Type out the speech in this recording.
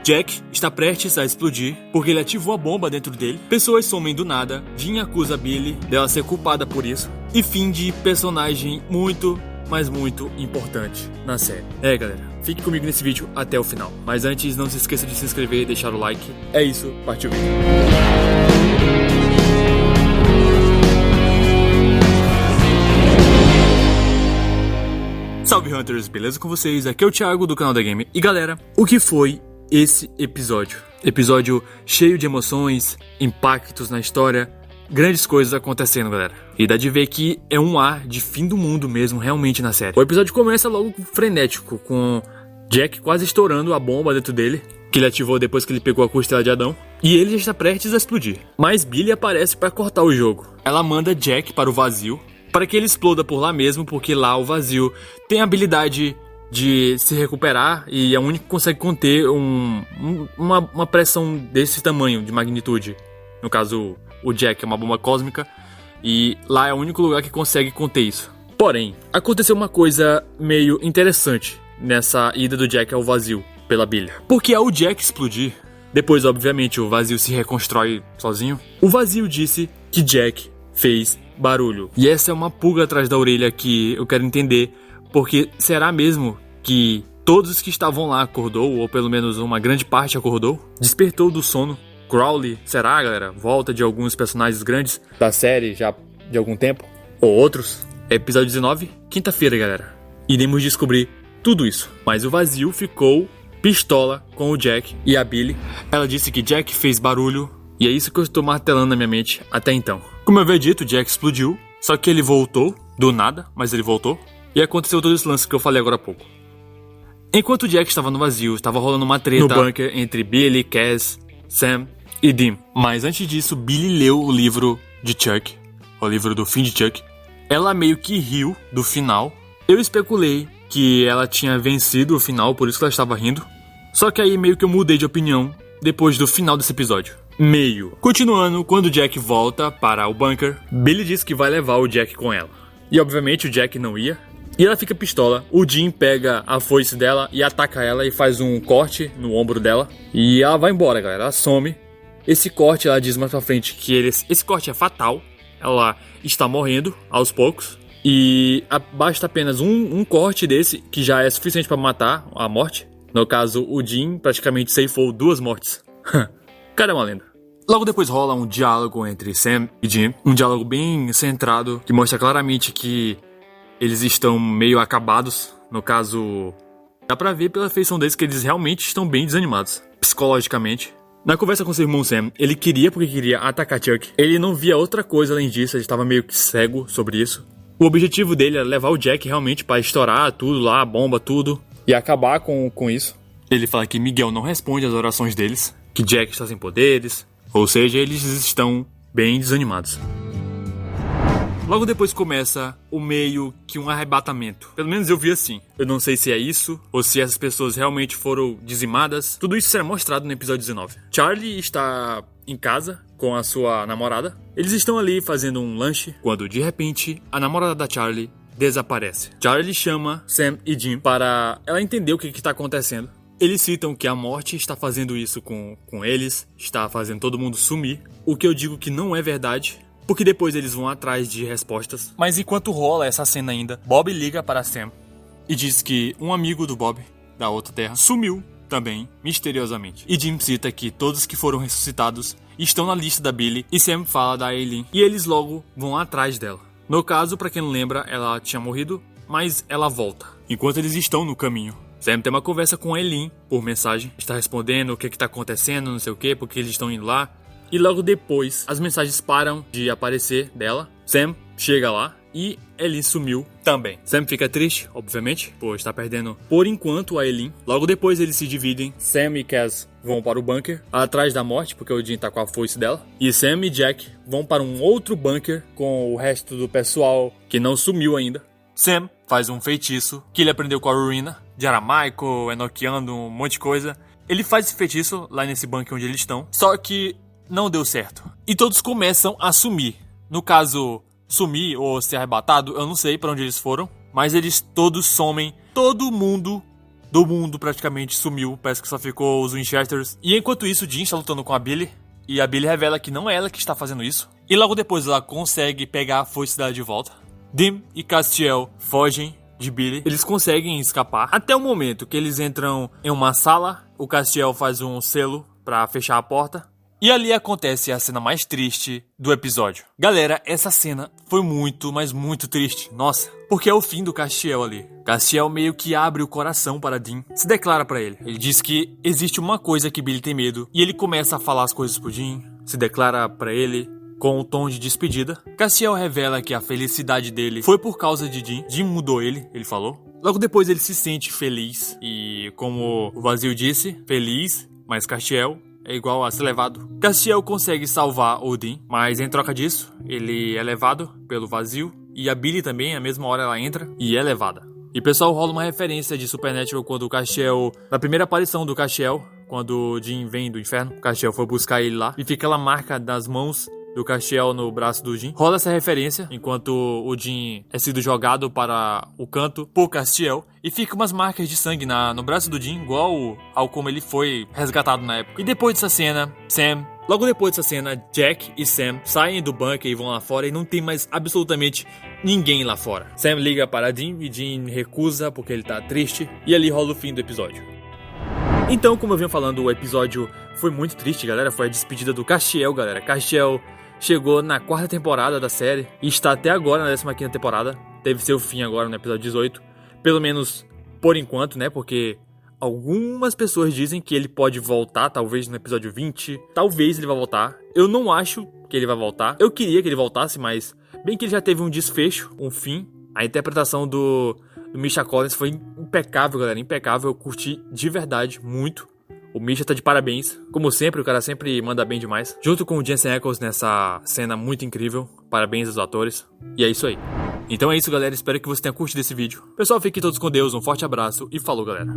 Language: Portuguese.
Jack está prestes a explodir porque ele ativou a bomba dentro dele. Pessoas somem do nada. Jean acusa Billy dela ser culpada por isso. E fim de personagem muito, mas muito importante na série. Galera, fique comigo nesse vídeo até o final. Mas antes, não se esqueça de se inscrever e deixar o like. É isso, partiu o vídeo. Salve Hunters, beleza com vocês? Aqui é o Thiago do canal da Game. E galera, o que foi esse episódio? Episódio cheio de emoções, impactos na história, grandes coisas acontecendo, galera. E dá de ver que é um ar de fim do mundo mesmo, realmente, na série. O episódio começa logo frenético, com Jack quase estourando a bomba dentro dele, que ele ativou depois que ele pegou a costela de Adão. E ele já está prestes a explodir. Mas Billy aparece para cortar o jogo. Ela manda Jack para o vazio, para que ele exploda por lá mesmo, porque lá o vazio tem a habilidade de se recuperar e é o único que consegue conter uma pressão desse tamanho, de magnitude. No caso, o Jack é uma bomba cósmica e lá é o único lugar que consegue conter isso. Porém, aconteceu uma coisa meio interessante nessa ida do Jack ao vazio pela Billy. Porque ao Jack explodir, depois obviamente o vazio se reconstrói sozinho, o vazio disse que Jack fez barulho. E essa é uma pulga atrás da orelha que eu quero entender, porque será mesmo que todos que estavam lá acordou, ou pelo menos uma grande parte acordou? Despertou do sono? Crowley, será, galera? Volta de alguns personagens grandes da série já de algum tempo? Ou outros? Episódio 19, quinta-feira, galera. Iremos descobrir tudo isso. Mas o vazio ficou pistola com o Jack e a Billy. Ela disse que Jack fez barulho, e é isso que eu estou martelando na minha mente até então. Como eu havia dito, Jack explodiu, só que ele voltou, do nada, mas ele voltou. E aconteceu todo esse lance que eu falei agora há pouco. Enquanto Jack estava no vazio, estava rolando uma treta no bunker entre Billy, Cass, Sam e Dean. Mas antes disso, Billy leu o livro de Chuck, o livro do fim de Chuck. Ela meio que riu do final. Eu especulei que ela tinha vencido o final, por isso que ela estava rindo. Só que aí meio que eu mudei de opinião depois do final desse episódio. Continuando, quando Jack volta para o bunker, Billy diz que vai levar o Jack com ela. E obviamente o Jack não ia. E ela fica pistola. O Dean pega a foice dela e ataca ela e faz um corte no ombro dela. E ela vai embora, galera. Ela some. Esse corte, ela diz mais pra frente que esse corte é fatal. Ela está morrendo aos poucos. E basta apenas um corte desse, que já é suficiente pra matar a morte. No caso, o Dean praticamente ceifou 2 mortes. Cara, é uma lenda. Logo depois rola um diálogo entre Sam e Jim. Um diálogo bem centrado, que mostra claramente que eles estão meio acabados. No caso, dá pra ver pela feição deles que eles realmente estão bem desanimados, psicologicamente. Na conversa com seu irmão Sam, ele queria atacar Chuck. Ele não via outra coisa além disso, ele estava meio que cego sobre isso. O objetivo dele era levar o Jack realmente pra estourar tudo lá, a bomba, tudo, e acabar com isso. Ele fala que Miguel não responde às orações deles, que Jack está sem poderes, ou seja, eles estão bem desanimados. Logo depois começa o meio que um arrebatamento. Pelo menos eu vi assim. Eu não sei se é isso, ou se essas pessoas realmente foram dizimadas. Tudo isso será mostrado no episódio 19. Charlie está em casa com a sua namorada. Eles estão ali fazendo um lanche, quando de repente a namorada da Charlie desaparece. Charlie chama Sam e Jim para ela entender o que está acontecendo. Eles citam que a morte está fazendo isso com eles, está fazendo todo mundo sumir. O que eu digo que não é verdade, porque depois eles vão atrás de respostas. Mas enquanto rola essa cena ainda, Bob liga para Sam e diz que um amigo do Bob, da outra terra, sumiu também, misteriosamente. E Jim cita que todos que foram ressuscitados estão na lista da Billy, e Sam fala da Aileen, e eles logo vão atrás dela. No caso, pra quem não lembra, ela tinha morrido, mas ela volta, enquanto eles estão no caminho. Sam tem uma conversa com a Aileen por mensagem, está respondendo o que está acontecendo, não sei o que, porque eles estão indo lá. E logo depois, as mensagens param de aparecer dela. Sam chega lá e Aileen sumiu também. Sam fica triste, obviamente, por estar perdendo por enquanto a Aileen. Logo depois eles se dividem. Sam e Cass vão para o bunker, atrás da morte, porque o Dean tá com a foice dela. E Sam e Jack vão para um outro bunker com o resto do pessoal que não sumiu ainda. Sam faz um feitiço que ele aprendeu com a Rowena, de aramaico, enoquiano, um monte de coisa. Ele faz esse feitiço lá nesse bunker onde eles estão, só que não deu certo. E todos começam a sumir. No caso, sumir ou ser arrebatado, eu não sei pra onde eles foram, mas eles todos somem. Todo mundo do mundo praticamente sumiu. Parece que só ficou os Winchesters. E enquanto isso, Jean está lutando com a Billy. E a Billy revela que não é ela que está fazendo isso. E logo depois ela consegue pegar a foice dela de volta. Dean e Castiel fogem de Billy. Eles conseguem escapar. Até o momento que eles entram em uma sala. O Castiel faz um selo pra fechar a porta. E ali acontece a cena mais triste do episódio. Galera, essa cena foi muito, mas muito triste. Nossa, porque é o fim do Castiel ali. Castiel meio que abre o coração para Dean. Se declara pra ele. Ele diz que existe uma coisa que Billy tem medo. E ele começa a falar as coisas pro Dean. Se declara pra ele com um tom de despedida. Castiel revela que a felicidade dele foi por causa de Dean. Dean mudou ele falou. Logo depois ele se sente feliz. E como o Vazio disse, feliz, mas Castiel é igual a ser levado. Castiel consegue salvar o Dean, mas em troca disso, ele é levado pelo Vazio. E a Billy também, à mesma hora ela entra e é levada. E pessoal, rola uma referência de Supernatural quando o Castiel, na primeira aparição do Castiel, quando o Dean vem do inferno, o Castiel foi buscar ele lá. E fica aquela marca das mãos do Castiel no braço do Dean. Rola essa referência, enquanto o Dean é sido jogado para o canto por Castiel. E fica umas marcas de sangue no braço do Dean, igual ao como ele foi resgatado na época. E depois dessa cena, logo depois dessa cena, Jack e Sam saem do bunker e vão lá fora e não tem mais absolutamente ninguém lá fora. Sam liga para Dean e Dean recusa porque ele tá triste. E ali rola o fim do episódio. Então, como eu vinha falando, o episódio foi muito triste, galera. Foi a despedida do Castiel, galera. Castiel chegou na 4ª temporada da série e está até agora na 15ª temporada. Teve seu fim agora no episódio 18. Pelo menos por enquanto, né? Porque algumas pessoas dizem que ele pode voltar, talvez no episódio 20. Talvez ele vá voltar. Eu não acho que ele vai voltar. Eu queria que ele voltasse, mas bem que ele já teve um desfecho, um fim. A interpretação do Misha Collins foi impecável, galera. Impecável. Eu curti de verdade muito. O Misha tá de parabéns. Como sempre, o cara sempre manda bem demais. Junto com o Jensen Ackles nessa cena muito incrível. Parabéns aos atores. E é isso aí. Então é isso, galera. Espero que você tenha curtido esse vídeo. Pessoal, fiquem todos com Deus. Um forte abraço e falou, galera.